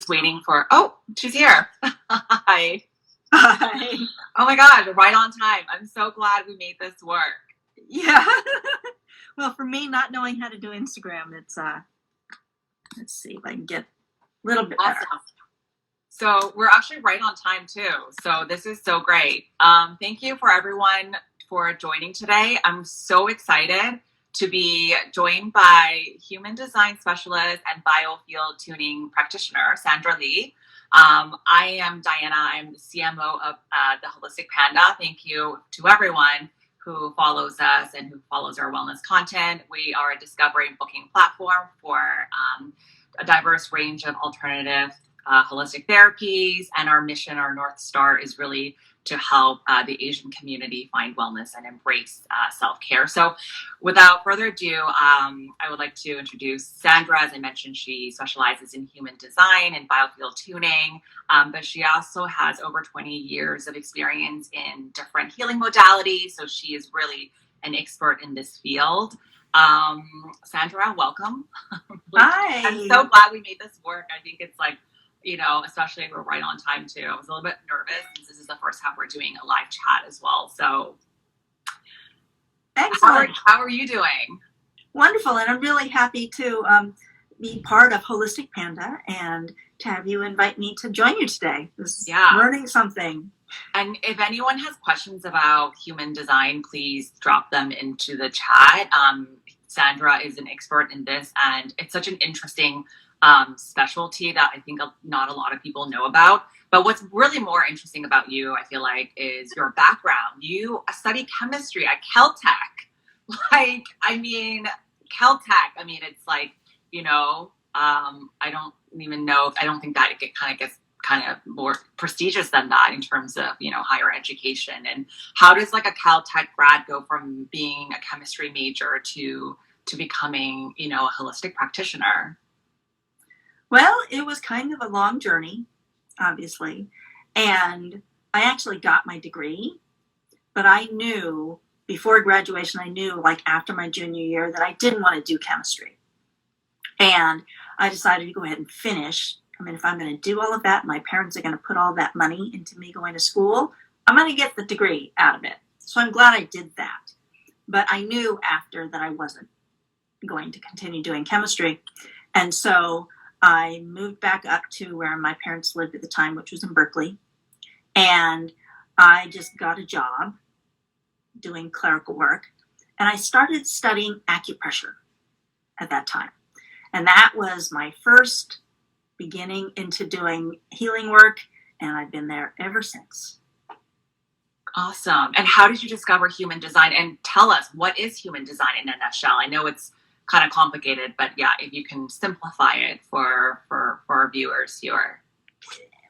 waiting for, oh, she's here. Hi. Hi. Oh my God, right on time. I'm so glad we made this work. Yeah. Well, for me, not knowing how to do Instagram, it's, let's see if I can get a little bit better. Awesome. So we're actually right on time too. So this is so great. Thank you for everyone for joining today. I'm so excited to be joined by human design specialist and biofield tuning practitioner, Sandra Lee. I am Diana. I'm the CMO of the Holistic Panda. Thank you to everyone who follows us and who follows our wellness content. We are a discovery and booking platform for a diverse range of alternative holistic therapies, and our mission, our North Star, is really to help the Asian community find wellness and embrace self-care. So without further ado, I would like to introduce Sandra. As I mentioned, she specializes in human design and biofield tuning, but she also has over 20 years of experience in different healing modalities. So she is really an expert in this field. Sandra, welcome. Hi. I'm so glad we made this work. I think it's like, especially we're right on time too. I was a little bit nervous since this is the first time we're doing a live chat as well. So excellent. How are you doing? Wonderful. And I'm really happy to be part of Holistic Panda and to have you invite me to join you today. Learning something. And if anyone has questions about human design, please drop them into the chat. Sandra is an expert in this, and it's such an interesting specialty that I think not a lot of people know about. But what's really more interesting about you, I feel like, is your background. You study chemistry at Caltech. Caltech, it's like, I don't even know. I don't think that it gets kind of more prestigious than that in terms of, higher education. And how does like a Caltech grad go from being a chemistry major to becoming, a holistic practitioner? Well, it was kind of a long journey, obviously. And I actually got my degree, but I knew before graduation, like after my junior year, that I didn't want to do chemistry. And I decided to go ahead and finish. If I'm going to do all of that, my parents are going to put all that money into me going to school, I'm going to get the degree out of it. So I'm glad I did that. But I knew after that I wasn't going to continue doing chemistry. And so I moved back up to where my parents lived at the time, which was in Berkeley. And I just got a job doing clerical work. And I started studying acupressure at that time. And that was my first beginning into doing healing work. And I've been there ever since. Awesome. And how did you discover human design? And tell us, what is human design in a nutshell? I know it's kind of complicated, but yeah, if you can simplify it for our viewers here.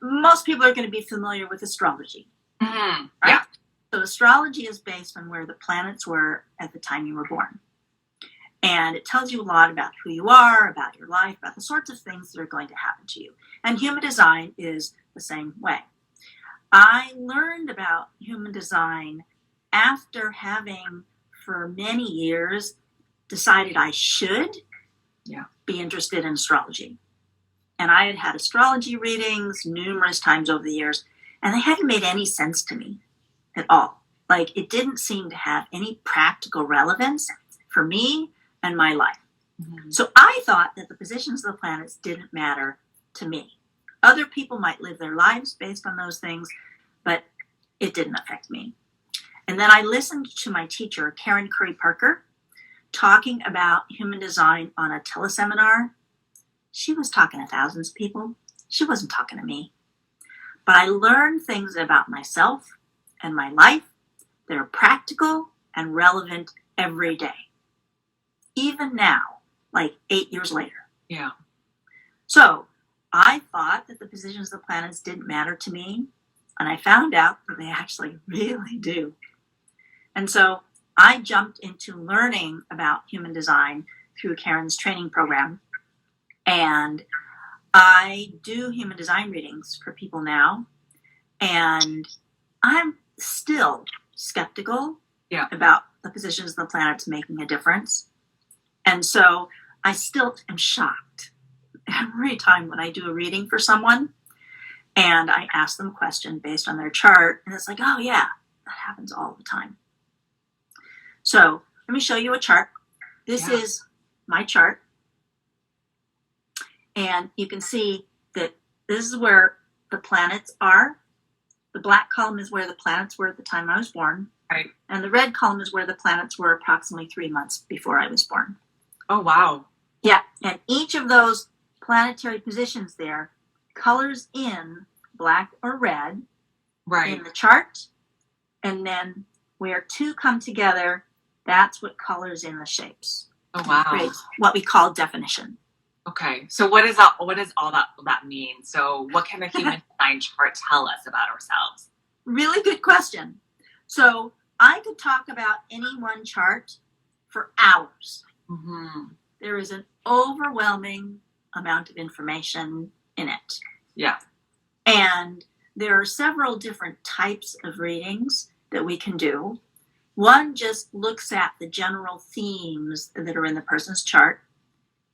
Most people are going to be familiar with astrology, right? Yeah. So astrology is based on where the planets were at the time you were born. And it tells you a lot about who you are, about your life, about the sorts of things that are going to happen to you. And human design is the same way. I learned about human design after having, for many years, decided I should be interested in astrology. And I had had astrology readings numerous times over the years, and they hadn't made any sense to me at all. Like, it didn't seem to have any practical relevance for me and my life. Mm-hmm. So I thought that the positions of the planets didn't matter to me. Other people might live their lives based on those things, but it didn't affect me. And then I listened to my teacher, Karen Curry Parker, talking about human design on a teleseminar. She was talking to thousands of people. She wasn't talking to me. But I learned things about myself and my life that are practical and relevant every day. Even now, like 8 years later. Yeah. So I thought that the positions of the planets didn't matter to me. And I found out that they actually really do. And so I jumped into learning about human design through Karen's training program. And I do human design readings for people now. And I'm still skeptical about the positions of the planets making a difference. And so I still am shocked every time when I do a reading for someone and I ask them a question based on their chart, and it's like, oh yeah, that happens all the time. So let me show you a chart. This is my chart. And you can see that this is where the planets are. The black column is where the planets were at the time I was born. Right. And the red column is where the planets were approximately 3 months before I was born. Oh, wow. Yeah. And each of those planetary positions there colors in black or red in the chart. And then where two come together, that's what colors in the shapes. Oh, wow. Creates what we call definition. Okay. So what does all that mean? So what can the human design chart tell us about ourselves? Really good question. So I could talk about any one chart for hours. Mm-hmm. There is an overwhelming amount of information in it. Yeah. And there are several different types of readings that we can do. One just looks at the general themes that are in the person's chart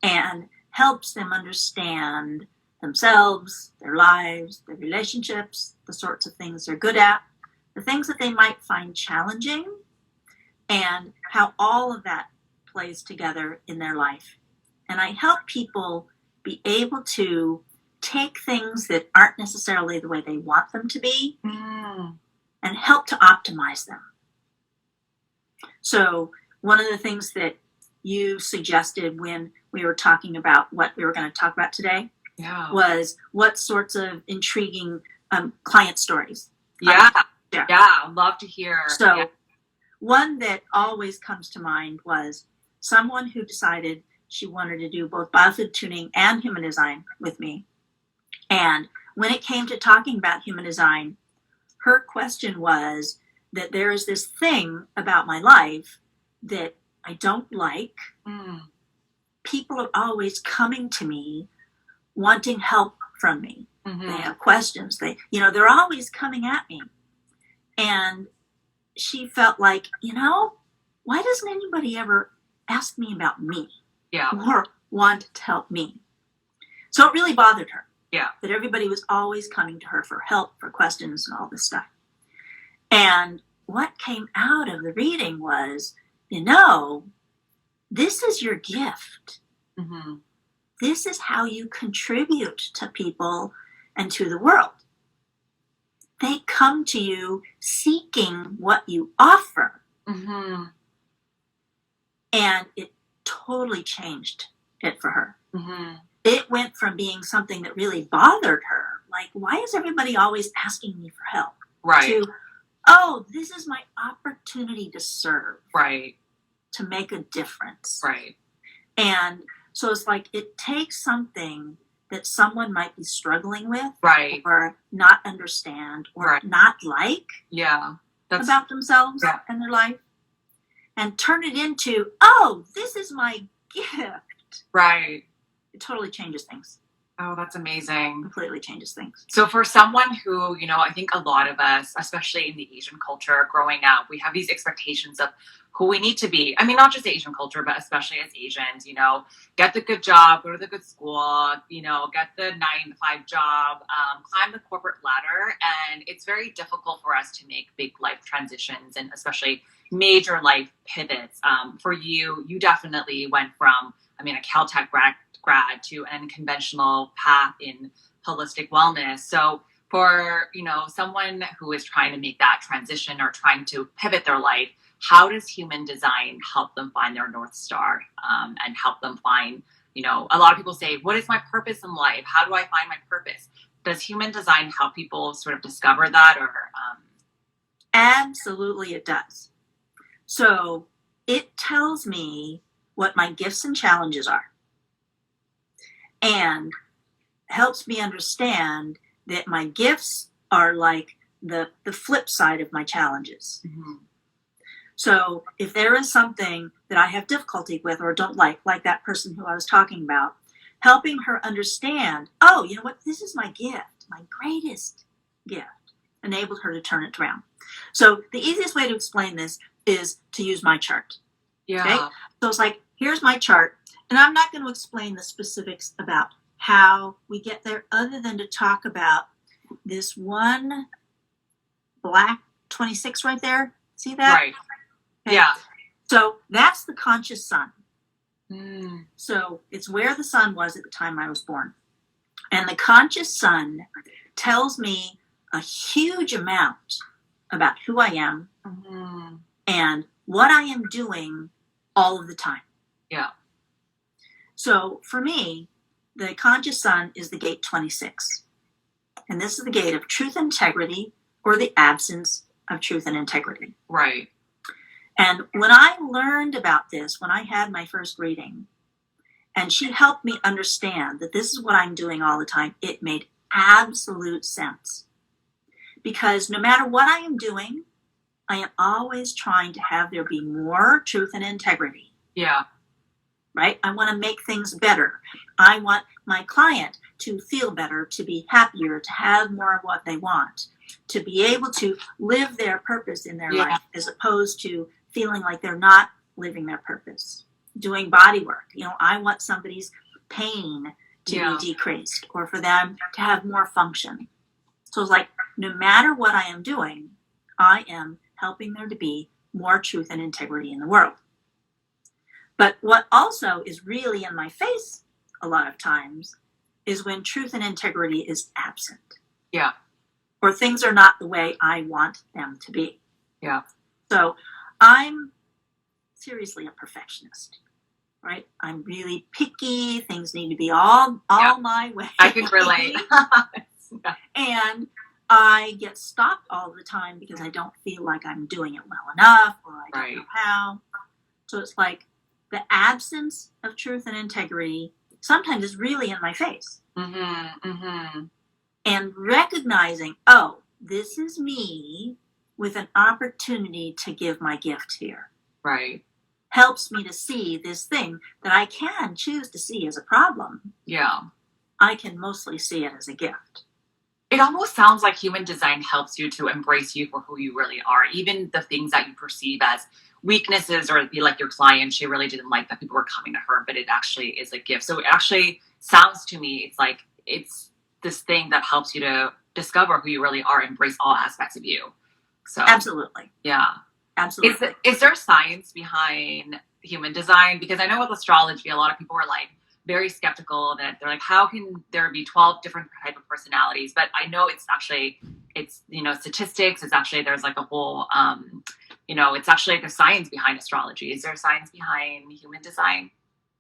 and helps them understand themselves, their lives, their relationships, the sorts of things they're good at, the things that they might find challenging, and how all of that plays together in their life. And I help people be able to take things that aren't necessarily the way they want them to be and help to optimize them. So one of the things that you suggested when we were talking about what we were going to talk about today was what sorts of intriguing client stories. I'd love to hear. So one that always comes to mind was someone who decided she wanted to do both biofield tuning and human design with me. And when it came to talking about human design, her question was that there is this thing about my life that I don't like. People are always coming to me wanting help from me. Mm-hmm. They have questions. They're always coming at me. And she felt like, why doesn't anybody ever ask me about me? Yeah. Or want to help me? So it really bothered her. Yeah. That everybody was always coming to her for help, for questions, and all this stuff. And what came out of the reading was, this is your gift. Mm-hmm. This is how you contribute to people and to the world. They come to you seeking what you offer. Mm-hmm. And it totally changed it for her. Mm-hmm. It went from being something that really bothered her, like, why is everybody always asking me for help? Right. To, oh, this is my opportunity to serve. Right. To make a difference. Right. And so it's like it takes something that someone might be struggling with. Right. Or not understand or not like about themselves and their life. And turn it into, oh, this is my gift. Right. It totally changes things. Oh, that's amazing. Completely changes things. So for someone who, I think a lot of us, especially in the Asian culture growing up, we have these expectations of who we need to be. I mean, not just Asian culture, but especially as Asians, get the good job, go to the good school, get the 9-to-5 job, climb the corporate ladder. And it's very difficult for us to make big life transitions and especially major life pivots. For you definitely went from, a Caltech grad to an unconventional path in holistic wellness. So for, someone who is trying to make that transition or trying to pivot their life, how does human design help them find their North Star and help them find, a lot of people say, what is my purpose in life? How do I find my purpose? Does human design help people sort of discover that or? Absolutely it does. So it tells me what my gifts and challenges are. And helps me understand that my gifts are like the flip side of my challenges. Mm-hmm. So if there is something that I have difficulty with or don't like that person who I was talking about, helping her understand, oh, you know what, this is my gift, my greatest gift, enabled her to turn it around. So the easiest way to explain this is to use my chart. Yeah. Okay? So it's like, here's my chart. And I'm not going to explain the specifics about how we get there other than to talk about this one black 26 right there. See that? Right. Okay. Yeah. So that's the conscious sun. Mm. So it's where the sun was at the time I was born. And the conscious sun tells me a huge amount about who I am and what I am doing all of the time. Yeah. So for me, the conscious sun is the gate 26. And this is the gate of truth and integrity, or the absence of truth and integrity. Right. And when I learned about this, when I had my first reading, and she helped me understand that this is what I'm doing all the time, it made absolute sense. Because no matter what I am doing, I am always trying to have there be more truth and integrity. Yeah. Right? I want to make things better. I want my client to feel better, to be happier, to have more of what they want, to be able to live their purpose in their life, as opposed to feeling like they're not living their purpose. Doing body work. I want somebody's pain to be decreased, or for them to have more function. So it's like, no matter what I am doing, I am helping there to be more truth and integrity in the world. But what also is really in my face a lot of times is when truth and integrity is absent. Yeah. Or things are not the way I want them to be. Yeah. So I'm seriously a perfectionist, right? I'm really picky. Things need to be all my way. I can relate. And I get stopped all the time because I don't feel like I'm doing it well enough, or I don't know how. So it's like the absence of truth and integrity sometimes is really in my face. And recognizing, oh, this is me with an opportunity to give my gift here. Right. Helps me to see this thing that I can choose to see as a problem. Yeah. I can mostly see it as a gift. It almost sounds like human design helps you to embrace you for who you really are. Even the things that you perceive as weaknesses, or be like your client, she really didn't like that people were coming to her, but it actually is a gift. So it actually sounds to me, it's like it's this thing that helps you to discover who you really are, embrace all aspects of you. So absolutely. Yeah. Absolutely. Is there science behind human design? Because I know with astrology, a lot of people are like very skeptical that they're like, how can there be 12 different type of personalities? But I know it's statistics. It's actually, there's like a whole, it's actually like a science behind astrology. Is there science behind human design?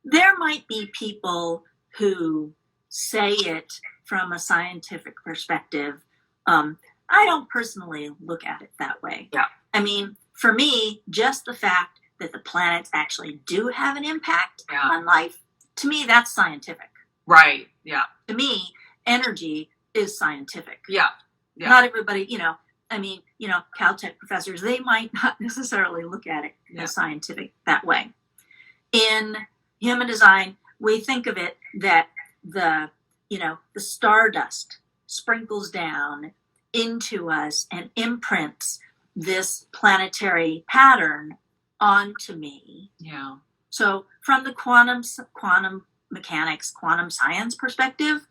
There might be people who say it from a scientific perspective. I don't personally look at it that way. Yeah. I mean, for me, just the fact that the planets actually do have an impact on life, to me, that's scientific. Right. Yeah. To me, energy is scientific. Yeah. Not everybody, Caltech professors, they might not necessarily look at it as scientific that way. In human design, we think of it that the stardust sprinkles down into us and imprints this planetary pattern onto me. Yeah. So from the quantum mechanics, quantum science perspective,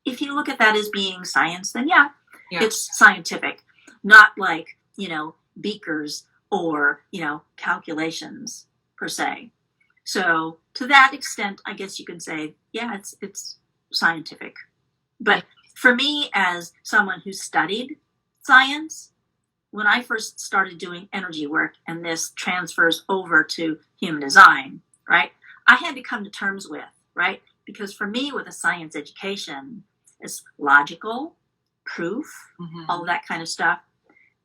if you look at that as being science, then it's scientific, not like, beakers or, calculations per se. So to that extent, I guess you could say, it's scientific. But for me, as someone who studied science, when I first started doing energy work, and this transfers over to human design, right, I had to come to terms with, right, because for me, with a science education, it's logical, proof, all of that kind of stuff,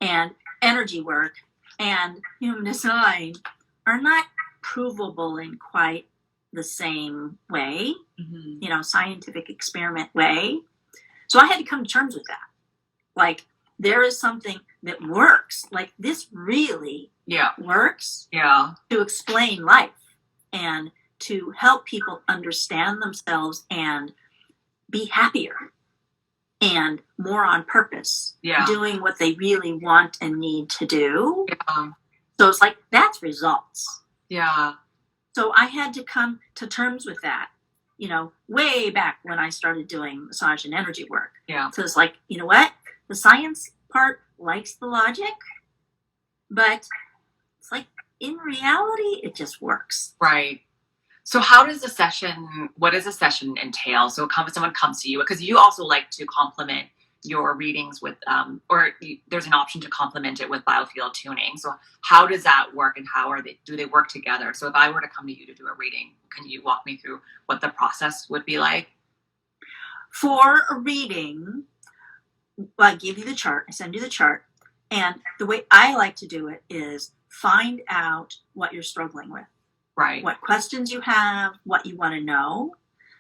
and energy work and human design are not provable in quite the same way, scientific experiment way. So I had to come to terms with that. Like, there is something that works. Like, this really works to explain life and to help people understand themselves and be happier and more on purpose, doing what they really want and need to do. So it's like, that's results. Yeah. So I had to come to terms with that. way back when I started doing massage and energy work. Yeah. So it's like, you know what? The science part likes the logic, but it's like in reality, it just works. Right. So how does what does a session entail? So someone comes to you, because you also like to complement your readings with, there's an option to complement it with Biofield tuning. So how does that work, and do they work together? So if I were to come to you to do a reading, can you walk me through what the process would be like? For a reading, I give you the chart, I send you the chart, and the way I like to do it is find out what you're struggling with. Right. What questions you have, what you want to know,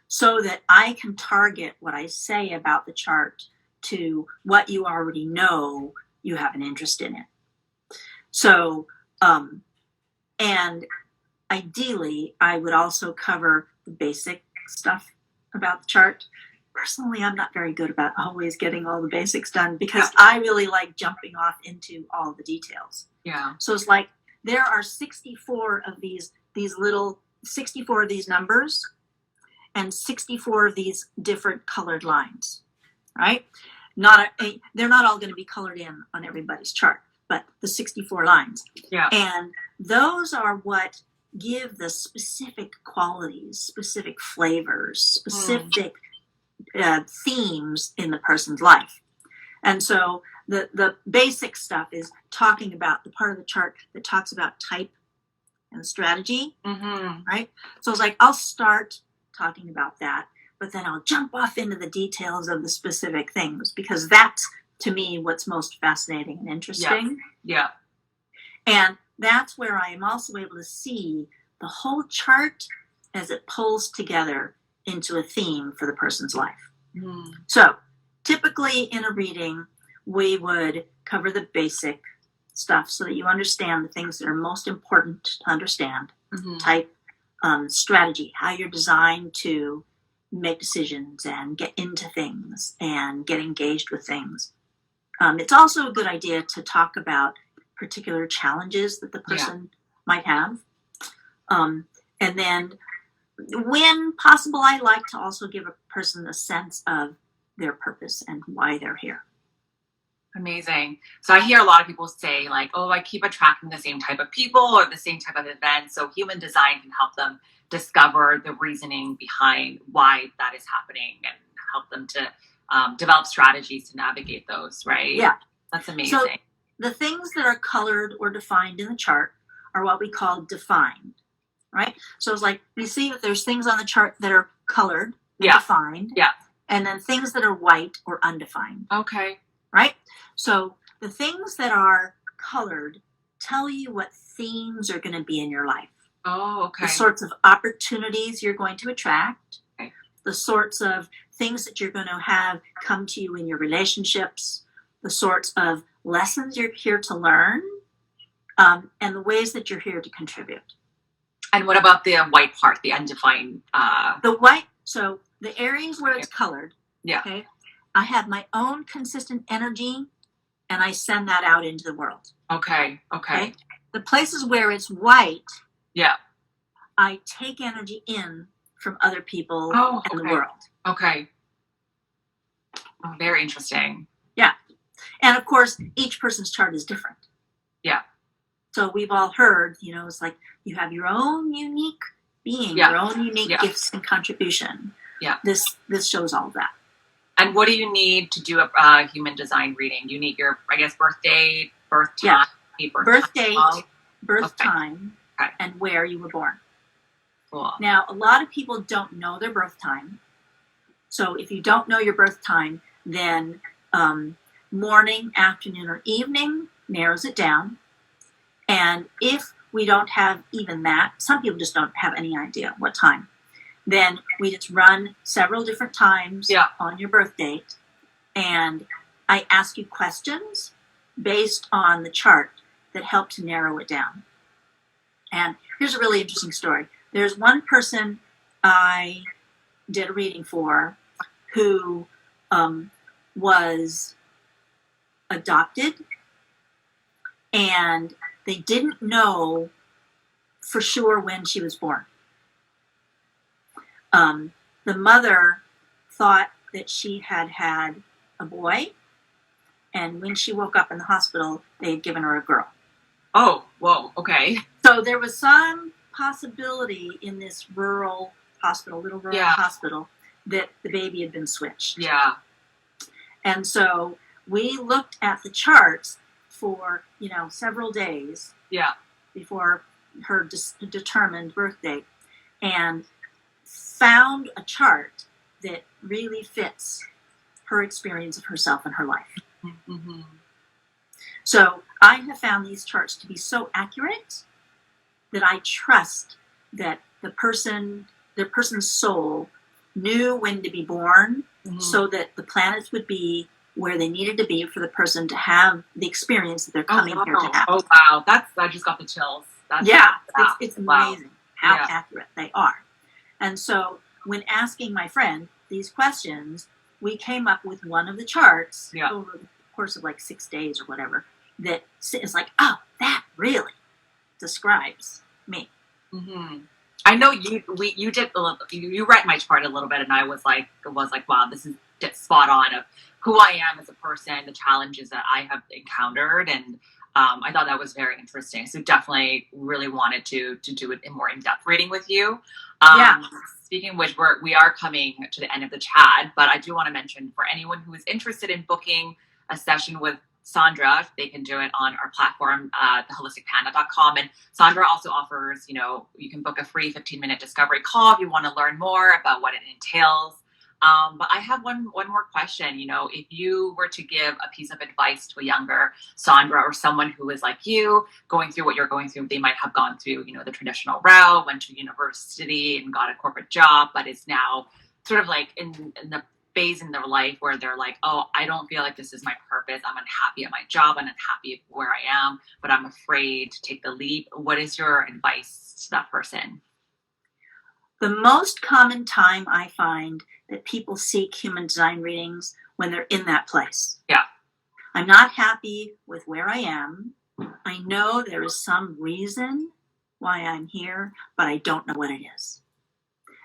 so that I can target what I say about the chart to what you already know you have an interest in it. So, and ideally, I would also cover the basic stuff about the chart. Personally, I'm not very good about always getting all the basics done, because I really like jumping off into all the details. Yeah. So it's like there are 64 of these 64 of these numbers and 64 of these different colored lines, right? They're not all going to be colored in on everybody's chart, but the 64 lines. Yeah. And those are what give the specific qualities, specific flavors, specific themes in the person's life. And so the basic stuff is talking about the part of the chart that talks about type and strategy, right? So it's like, I'll start talking about that, but then I'll jump off into the details of the specific things, because that's, to me, what's most fascinating and interesting. Yeah. And that's where I am also able to see the whole chart as it pulls together into a theme for the person's life. So typically in a reading, we would cover the basic stuff so that you understand the things that are most important to understand. Type, strategy, how you're designed to make decisions and get into things and get engaged with things. It's also a good idea to talk about particular challenges that the person might have. And then when possible, I like to also give a person a sense of their purpose and why they're here. Amazing. So I hear a lot of people say, like, oh, I keep attracting the same type of people or the same type of events. So human design can help them discover the reasoning behind why that is happening and help them to develop strategies to navigate those, right? Yeah. That's amazing. So the things that are colored or defined in the chart are what we call defined, right? So it's like, you see that there's things on the chart that are colored and defined. Yeah. And then things that are white or undefined. Okay. Right? So the things that are colored tell you what themes are going to be in your life. Oh, okay. The sorts of opportunities you're going to attract. Okay. The sorts of things that you're going to have come to you in your relationships. The sorts of lessons you're here to learn. And the ways that you're here to contribute. And what about the white part, the undefined? The white, so the areas where it's colored. Yeah. Okay. I have my own consistent energy, and I send that out into the world. Okay. The places where it's white, yeah, I take energy in from other people and the world. Okay. Oh, very interesting. Yeah. And of course, each person's chart is different. Yeah. So we've all heard, it's like you have your own unique being, your own unique gifts and contribution. Yeah. This shows all of that. And what do you need to do a human design reading? You need your, I guess, birth date, birth time, birth date, birth time, and where you were born. Cool. Now, a lot of people don't know their birth time. So if you don't know your birth time, then morning, afternoon, or evening narrows it down. And if we don't have even that, some people just don't have any idea what time. Then we just run several different times on your birth date, and I ask you questions based on the chart that help to narrow it down. And here's a really interesting story. There's one person I did a reading for who was adopted, and they didn't know for sure when she was born. the mother thought that she had had a boy, and when she woke up in the hospital, they had given her a girl. Oh, whoa, okay. So there was some possibility in this rural hospital, little rural hospital, that the baby had been switched. Yeah. And so we looked at the charts for, several days before her determined birth date, and found a chart that really fits her experience of herself and her life. Mm-hmm. So I have found these charts to be so accurate that I trust that their person's soul knew when to be born, so that the planets would be where they needed to be for the person to have the experience that they're coming here to have. Oh wow, I just got the chills. It's amazing how accurate they are. And so when asking my friend these questions, we came up with one of the charts over the course of like 6 days or whatever that is like, oh, that really describes me. Mm-hmm. I know you did you read my chart a little bit, and I was like, wow, this is spot on of who I am as a person, the challenges that I have encountered, and I thought that was very interesting. So definitely really wanted to do it in more in-depth reading with you. Speaking of which, we are coming to the end of the chat, but I do want to mention for anyone who is interested in booking a session with Sandra, they can do it on our platform, theholisticpanda.com. And Sandra also offers, you can book a free 15-minute discovery call if you want to learn more about what it entails. But I have one more question. If you were to give a piece of advice to a younger Sandra or someone who is like you, going through what you're going through, they might have gone through, the traditional route, went to university and got a corporate job, but is now sort of like in the phase in their life where they're like, oh, I don't feel like this is my purpose. I'm unhappy at my job. I'm unhappy where I am, but I'm afraid to take the leap. What is your advice to that person? The most common time I find that people seek human design readings when they're in that place. Yeah. I'm not happy with where I am. I know there is some reason why I'm here, but I don't know what it is.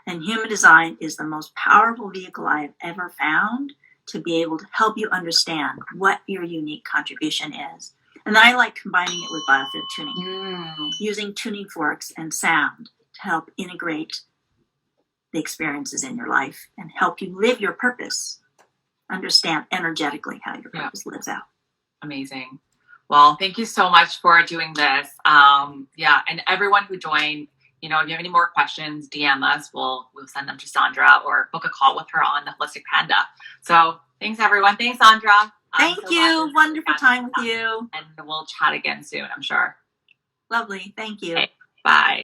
And human design is the most powerful vehicle I have ever found to be able to help you understand what your unique contribution is. And then I like combining it with Biofield tuning, using tuning forks and sound to help integrate the experiences in your life and help you live your purpose. Understand energetically how your purpose lives out. Amazing. Well, thank you so much for doing this. And everyone who joined, if you have any more questions, DM us. We'll send them to Sandra or book a call with her on the Holistic Panda. So thanks, everyone. Thanks, Sandra. Thank you. Wonderful time with you. And we'll chat again soon, I'm sure. Lovely. Thank you. Okay. Bye.